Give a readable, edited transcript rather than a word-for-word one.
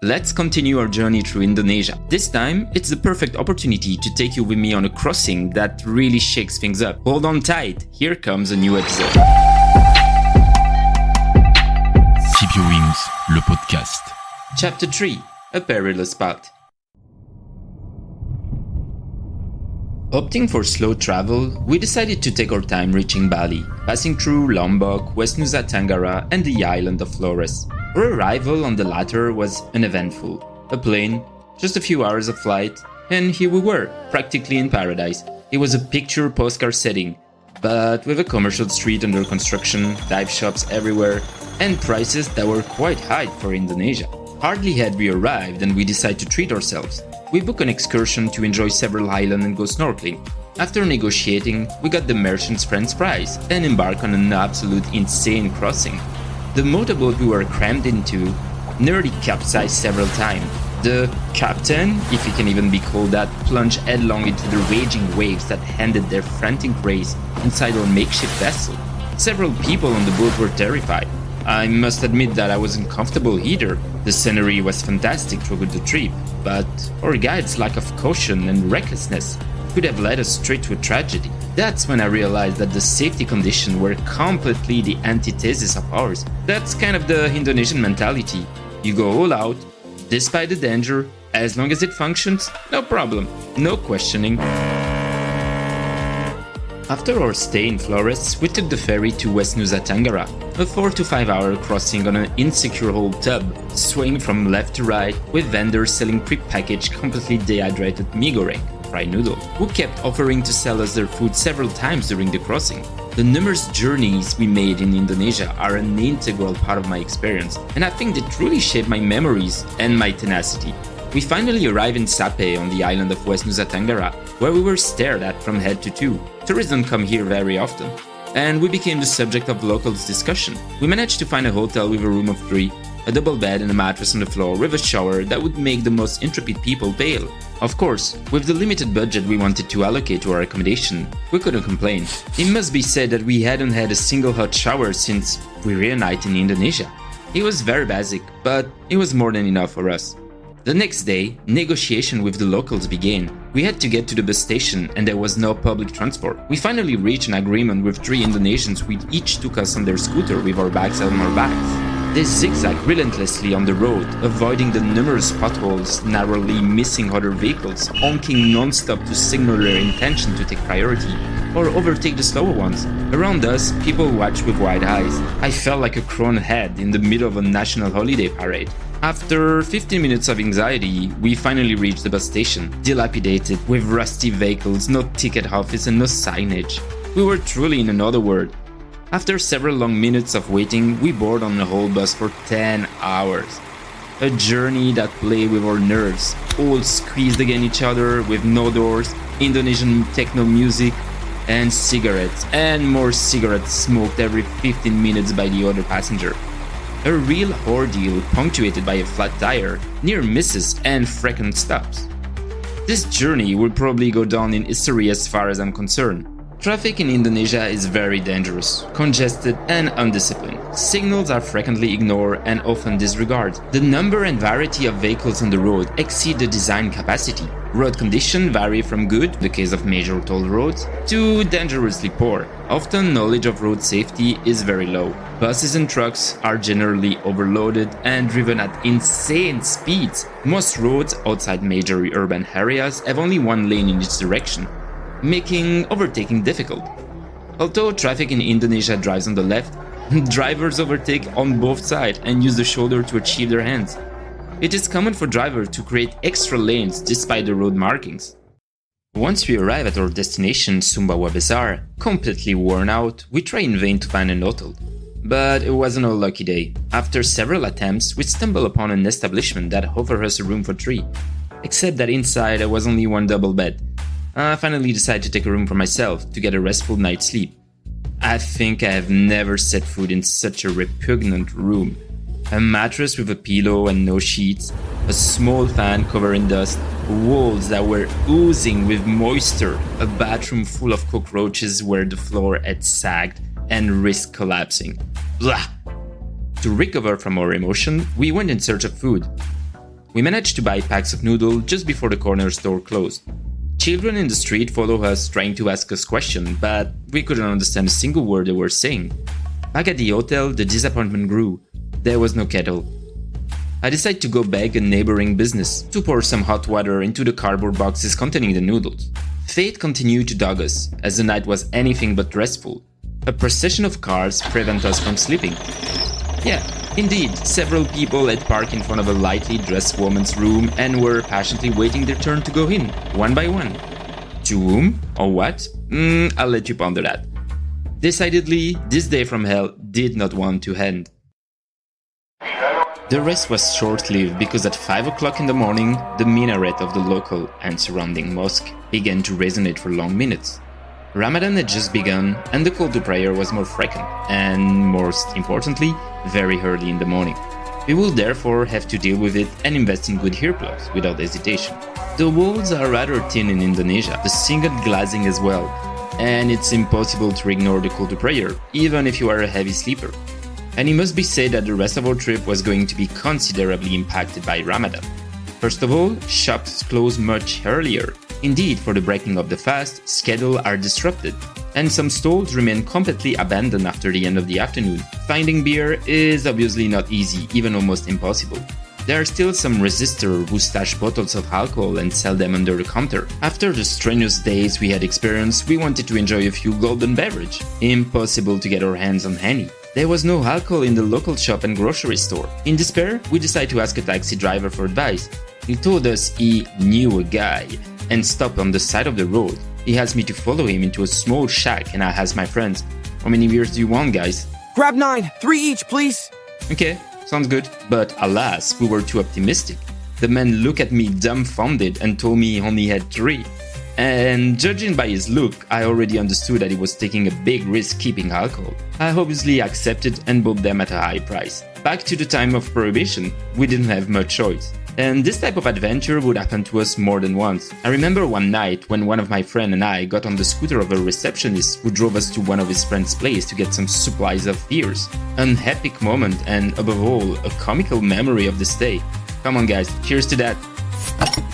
Let's continue our journey through Indonesia. This time, it's the perfect opportunity to take you with me on a crossing that really shakes things up. Hold on tight, here comes a new episode. Keep Your Wings, le podcast. Chapter 3, a perilous spot. Opting for slow travel, we decided to take our time reaching Bali, passing through Lombok, West Nusa Tenggara and the island of Flores. Our arrival on the latter was uneventful. A plane, just a few hours of flight, and here we were, practically in paradise. It was a picture postcard setting, but with a commercial street under construction, dive shops everywhere, and prices that were quite high for Indonesia. Hardly had we arrived and we decided to treat ourselves. We booked an excursion to enjoy several islands and go snorkeling. After negotiating, we got the merchant's friend's price and embarked on an absolute insane crossing. The motorboat we were crammed into nearly capsized several times. The captain, if he can even be called that, plunged headlong into the raging waves that ended their frantic race inside our makeshift vessel. Several people on the boat were terrified. I must admit that I wasn't comfortable either. The scenery was fantastic throughout the trip, but our guide's lack of caution and recklessness could have led us straight to a tragedy. That's when I realized that the safety conditions were completely the antithesis of ours. That's kind of the Indonesian mentality. You go all out, despite the danger, as long as it functions, no problem, no questioning. After our stay in Flores, we took the ferry to West Nusa Tenggara, a 4 to 5 hour crossing on an insecure old tub, swaying from left to right with vendors selling pre-packaged, completely dehydrated mee goreng, fried noodle, who kept offering to sell us their food several times during the crossing. The numerous journeys we made in Indonesia are an integral part of my experience, and I think they truly shaped my memories and my tenacity. We finally arrived in Sape on the island of West Nusa Tenggara, where we were stared at from head to toe. Tourists don't come here very often, and we became the subject of locals' discussion. We managed to find a hotel with a room of 3, a double bed and a mattress on the floor with a shower that would make the most intrepid people pale. Of course, with the limited budget we wanted to allocate to our accommodation, we couldn't complain. It must be said that we hadn't had a single hot shower since we reunited in Indonesia. It was very basic, but it was more than enough for us. The next day, negotiation with the locals began. We had to get to the bus station and there was no public transport. We finally reached an agreement with 3 Indonesians who each took us on their scooter with our bags on our backs. They zigzagged relentlessly on the road, avoiding the numerous potholes, narrowly missing other vehicles, honking non-stop to signal their intention to take priority or overtake the slower ones. Around us, people watched with wide eyes. I felt like a crowned head in the middle of a national holiday parade. After 15 minutes of anxiety, we finally reached the bus station, dilapidated, with rusty vehicles, no ticket office and no signage. We were truly in another world. After several long minutes of waiting, we boarded on the whole bus for 10 hours. A journey that played with our nerves, all squeezed against each other with no doors, Indonesian techno music, and cigarettes, and more cigarettes smoked every 15 minutes by the other passenger. A real ordeal punctuated by a flat tire, near misses and frequent stops. This journey will probably go down in history as far as I'm concerned. Traffic in Indonesia is very dangerous, congested and undisciplined. Signals are frequently ignored and often disregarded. The number and variety of vehicles on the road exceed the design capacity. Road conditions vary from good, in the case of major toll roads, to dangerously poor. Often knowledge of road safety is very low. Buses and trucks are generally overloaded and driven at insane speeds. Most roads outside major urban areas have only one lane in each direction, making overtaking difficult. Although traffic in Indonesia drives on the left, drivers overtake on both sides and use the shoulder to achieve their ends. It is common for drivers to create extra lanes despite the road markings. Once we arrive at our destination, Sumbawa Bazaar, completely worn out, we try in vain to find an hotel. But it wasn't a lucky day. After several attempts, we stumbled upon an establishment that offered us a room for 3. Except that inside there was only one double bed. I finally decided to take a room for myself to get a restful night's sleep. I think I have never set foot in such a repugnant room. A mattress with a pillow and no sheets, a small fan covered in dust, walls that were oozing with moisture, a bathroom full of cockroaches where the floor had sagged and risked collapsing. Blah! To recover from our emotion, we went in search of food. We managed to buy packs of noodles just before the corner store closed. Children in the street follow us trying to ask us questions, but we couldn't understand a single word they were saying. Back at the hotel, the disappointment grew. There was no kettle. I decided to go beg a neighboring business to pour some hot water into the cardboard boxes containing the noodles. Fate continued to dog us, as the night was anything but restful. A procession of cars prevented us from sleeping. Yeah, indeed, several people had parked in front of a lightly dressed woman's room and were patiently waiting their turn to go in, one by one. To whom or what? I'll let you ponder that. Decidedly, this day from hell did not want to end. The rest was short-lived because at 5 o'clock in the morning, the minaret of the local and surrounding mosque began to resonate for long minutes. Ramadan had just begun and the call to prayer was more frequent and, most importantly, very early in the morning. We will therefore have to deal with it and invest in good earplugs without hesitation. The walls are rather thin in Indonesia, the single glazing as well, and it's impossible to ignore the call to prayer, even if you are a heavy sleeper. And it must be said that the rest of our trip was going to be considerably impacted by Ramadan. First of all, shops close much earlier. Indeed, for the breaking of the fast, schedules are disrupted, and some stalls remain completely abandoned after the end of the afternoon. Finding beer is obviously not easy, even almost impossible. There are still some resistors who stash bottles of alcohol and sell them under the counter. After the strenuous days we had experienced, we wanted to enjoy a few golden beverages. Impossible to get our hands on any. There was no alcohol in the local shop and grocery store. In despair, we decided to ask a taxi driver for advice. He told us he knew a guy and stopped on the side of the road. He asked me to follow him into a small shack and I asked my friends, "How many beers do you want, guys?" Grab 9, 3 each, please. Okay, sounds good. But alas, we were too optimistic. The man looked at me dumbfounded and told me he only had 3. And judging by his look, I already understood that he was taking a big risk keeping alcohol. I obviously accepted and bought them at a high price. Back to the time of prohibition, we didn't have much choice. And this type of adventure would happen to us more than once. I remember one night when one of my friends and I got on the scooter of a receptionist who drove us to one of his friend's place to get some supplies of beers. An epic moment and, above all, a comical memory of this day. Come on guys, cheers to that!